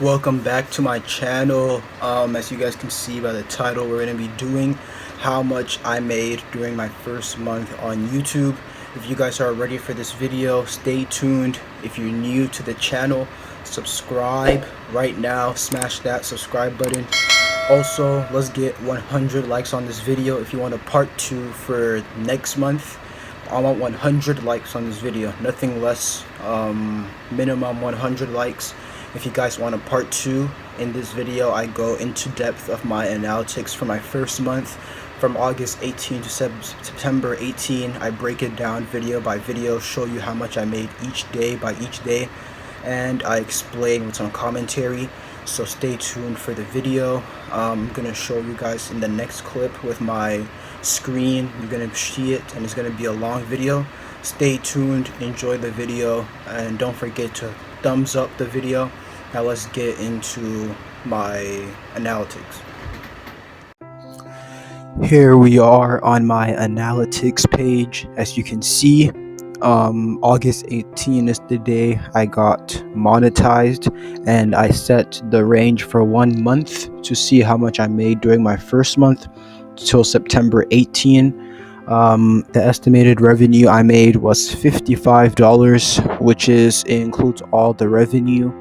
Welcome back to my channel. As you guys can see by the title, we're going to be doing how much I made during my first month on YouTube. If you guys are ready for this video, stay tuned. If you're new to the channel, subscribe right now, smash that subscribe button. Also, let's get 100 likes on this video. If you want a part 2 for next month, I want 100 likes on this video, nothing less. Minimum 100 likes. If you guys want a part 2 in this video, I go into depth of my analytics for my first month from August 18 to September 18. I break it down video by video, show you how much I made each day by each day, and I explain what's on commentary. So stay tuned for the video. I'm gonna show you guys in the next clip with my screen. You're gonna see it, and it's gonna be a long video. Stay tuned, enjoy the video, and don't forget to thumbs up the video. Now let's get into my analytics. Here we are on my analytics page. As you can see, August 18 is the day I got monetized, and I set the range for 1 month to see how much I made during my first month till September 18. The estimated revenue I made was $55, which includes all the revenue,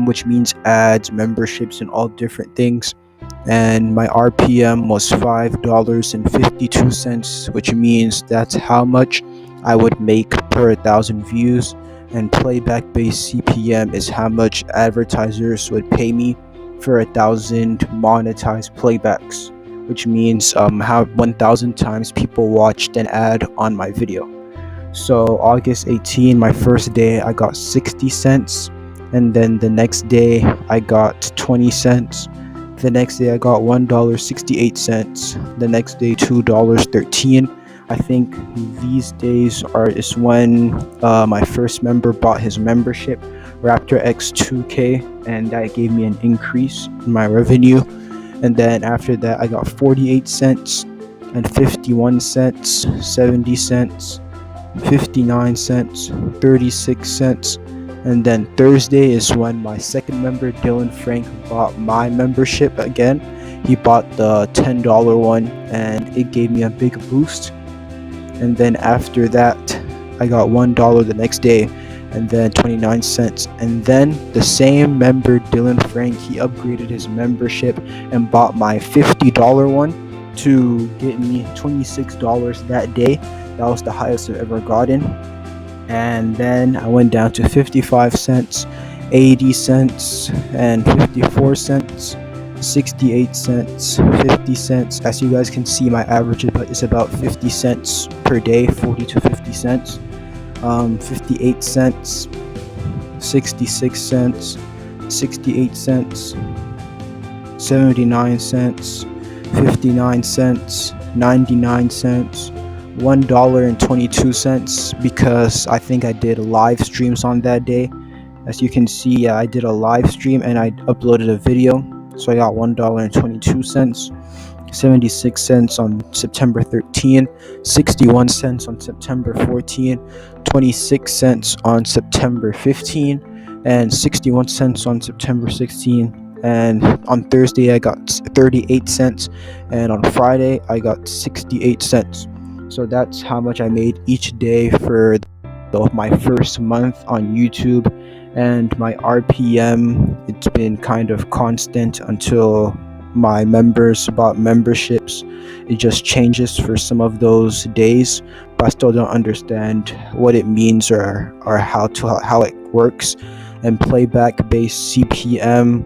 which means ads, memberships, and all different things. And my RPM was $5.52, which means that's how much I would make per 1,000 views. And playback based CPM is how much advertisers would pay me for 1,000 monetized playbacks, which means how 1,000 times people watched an ad on my video. So August 18, my first day, I got 60 cents, and then the next day I got 20 cents. The next day I got $1.68. The next day $2.13. I think these days is when my first member bought his membership, 𝐟𝐸𝐸𝐿2K, and that gave me an increase in my revenue. And then after that I got 48 cents and 51 cents, 70 cents, 59 cents, 36 cents. And then Thursday is when my second member, Dylan Frank, bought my membership again. He bought the $10 one, and it gave me a big boost. And then after that I got $1 the next day, and then 29 cents. And then the same member, Dylan Frank, he upgraded his membership and bought my $50 one to get me $26 that day. That was the highest I've ever gotten. And then I went down to 55 cents, 80 cents, and 54 cents, 68 cents, 50 cents. As you guys can see, my average is about 50 cents per day, 40 to 50 cents. 58 cents, 66 cents, 68 cents, 79 cents, 59 cents, 99 cents, $1.22, because I think I did live streams on that day. As you can see, I did a live stream and I uploaded a video, so I got $1.22. 76 cents on September 13, 61 cents on September 14, 26 cents on September 15, and 61 cents on September 16. And on Thursday I got 38 cents, and on Friday I got 68 cents. So that's how much I made each day for my first month on YouTube. And my RPM, it's been kind of constant until my members bought memberships. It just changes for some of those days, but I still don't understand what it means or how it works. And playback based CPM,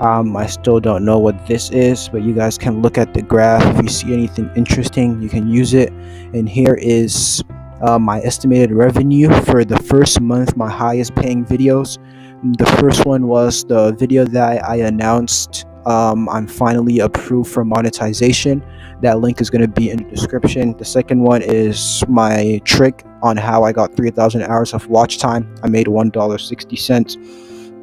I still don't know what this is, but you guys can look at the graph. If you see anything interesting, you can use it. And here is my estimated revenue for the first month, my highest paying videos. The first one was the video that I announced I'm finally approved for monetization. That link is going to be in the description. The second one is my trick on how I got 3,000 hours of watch time. I made $1.60.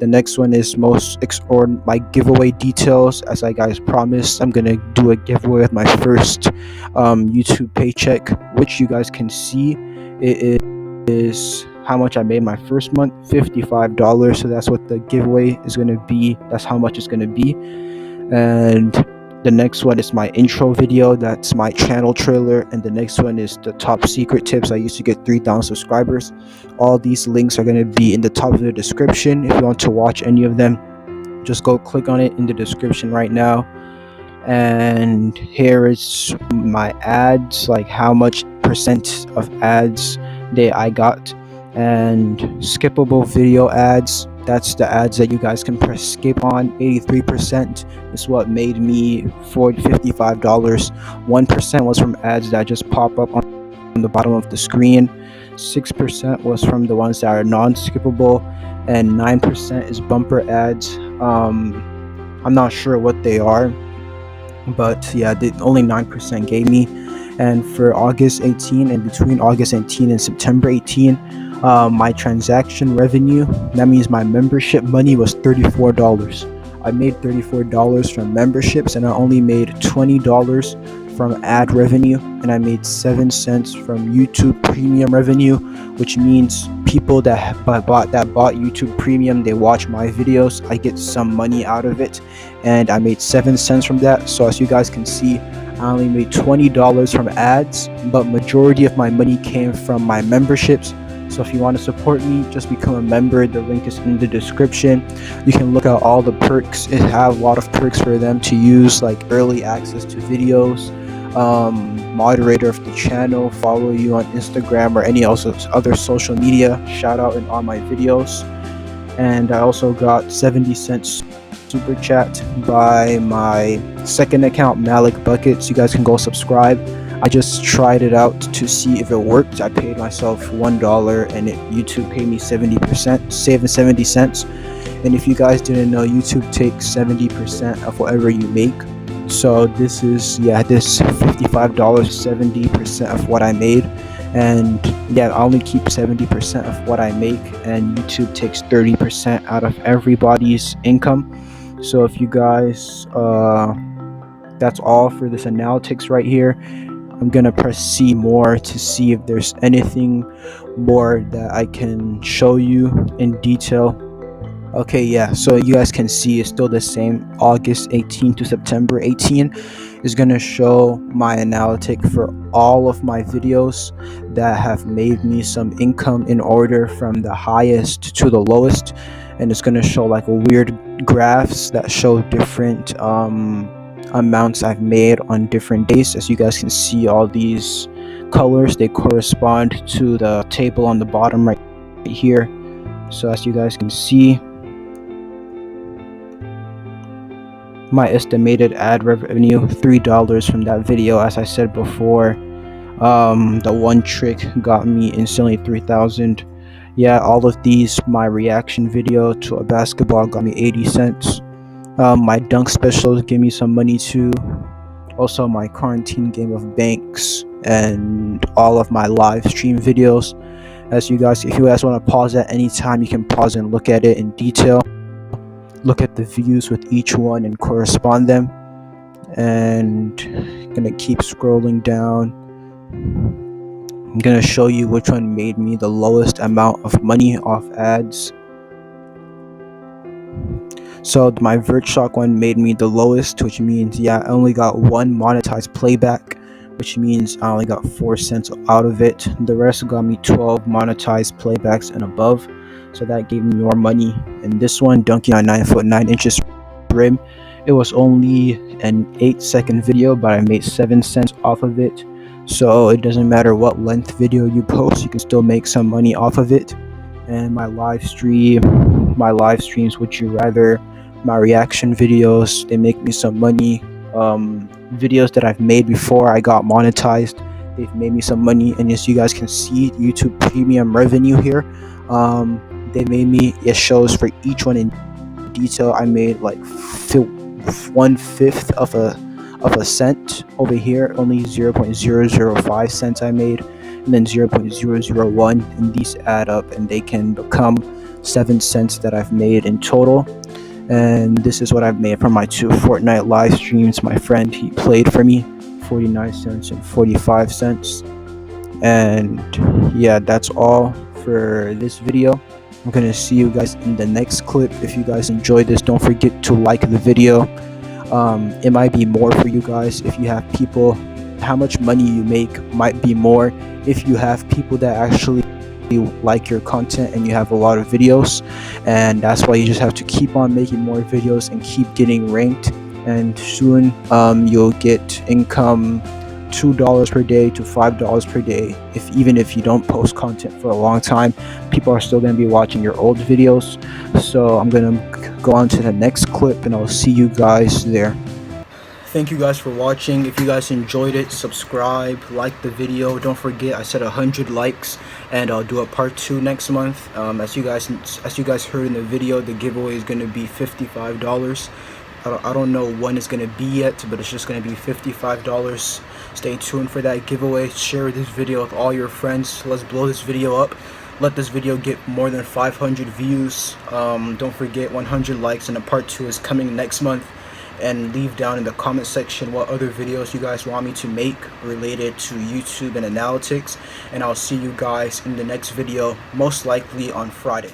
The next one is my giveaway details. As I guys promised, I'm gonna do a giveaway with my first YouTube paycheck, which you guys can see. It is how much I made my first month, $55. So that's what the giveaway is going to be. That's how much it's going to be. And the next one is my intro video. That's my channel trailer. And the next one is the top secret tips I used to get 3,000 subscribers. All these links are going to be in the top of the description. If you want to watch any of them, just go click on it in the description right now. And here is my ads, like how much percent of ads that I got. And skippable video ads, that's the ads that you guys can press skip on. 83% is what made me $55. 1% was from ads that just pop up on the bottom of the screen. 6% was from the ones that are non-skippable, and 9% is bumper ads. I'm not sure what they are, but yeah, only 9% gave me. And for August 18, and between August 18 and September 18, my transaction revenue, that means my membership money, was $34. I made $34 from memberships, and I only made $20 from ad revenue, and I made 7 cents from YouTube premium revenue, which means people that bought YouTube premium, they watch my videos, I get some money out of it, and I made 7 cents from that. So as you guys can see, I only made $20 from ads, but majority of my money came from my memberships. So if you want to support me, just become a member. The link is in the description. You can look at all the perks. It have a lot of perks for them to use, like early access to videos, moderator of the channel, follow you on Instagram or any other social media, shout out in all my videos. And I also got 70 cents super chat by my second account, Malik Buckets. You guys can go subscribe. I just tried it out to see if it worked. I paid myself $1 and YouTube paid me 70%, saving 70 cents. And if you guys didn't know, YouTube takes 70% of whatever you make. So this is, this $55, 70% of what I made. And yeah, I only keep 70% of what I make, and YouTube takes 30% out of everybody's income. So if you guys, that's all for this analytics right here. I'm gonna press see more to see if there's anything more that I can show you in detail. Okay, yeah, so you guys can see it's still the same. August 18 to September 18 is gonna show my analytic for all of my videos that have made me some income in order from the highest to the lowest. And it's gonna show like weird graphs that show different amounts I've made on different days. As you guys can see, all these colors, they correspond to the table on the bottom right here. So as you guys can see, my estimated ad revenue, $3 from that video. As I said before, the one trick got me instantly 3,000. Yeah, all of these, my reaction video to a basketball got me 80 cents. My dunk specials give me some money too. Also my quarantine game of banks, and all of my live stream videos. As you guys, if you guys want to pause at any time, you can pause and look at it in detail. Look at the views with each one and correspond them. And I'm gonna keep scrolling down. I'm gonna show you which one made me the lowest amount of money off ads. So my VertShock one made me the lowest, which means I only got one monetized playback, which means I only got 4 cents out of it. The rest got me 12 monetized playbacks and above, so that gave me more money. And this one, dunking on 9'9" rim, it was only an 8-second video, but I made 7 cents off of it. So it doesn't matter what length video you post, you can still make some money off of it. And my live streams, would you rather, my reaction videos, they make me some money. Videos that I've made before I got monetized, they've made me some money. And as you guys can see, YouTube premium revenue here, they made me, it shows for each one in detail. I made like 1/5 of a cent over here, only 0.005 cents I made, and then 0.001, and these add up and they can become 7 cents that I've made in total. And this is what I've made from my 2 Fortnite live streams. My friend, he played for me, 49 cents and 45 cents. And yeah, that's all for this video. I'm gonna see you guys in the next clip. If you guys enjoyed this, don't forget to like the video. It might be more for you guys if you have people. How much money you make might be more if you have people that actually like your content and you have a lot of videos, and that's why you just have to keep on making more videos and keep getting ranked, and soon you'll get income $2 per day to $5 per day. Even if you don't post content for a long time, people are still going to be watching your old videos. So I'm going to go on to the next clip and I'll see you guys there. Thank you guys for watching. If you guys enjoyed it, subscribe, like the video. Don't forget, I said 100 likes and I'll do a part 2 next month. As you guys heard in the video, the giveaway is going to be $55. I don't know when it's going to be yet, but it's just going to be $55. Stay tuned for that giveaway. Share this video with all your friends. Let's blow this video up. Let this video get more than 500 views. Don't forget, 100 likes, and a part 2 is coming next month. And leave down in the comment section what other videos you guys want me to make related to YouTube and analytics, and I'll see you guys in the next video, most likely on Friday.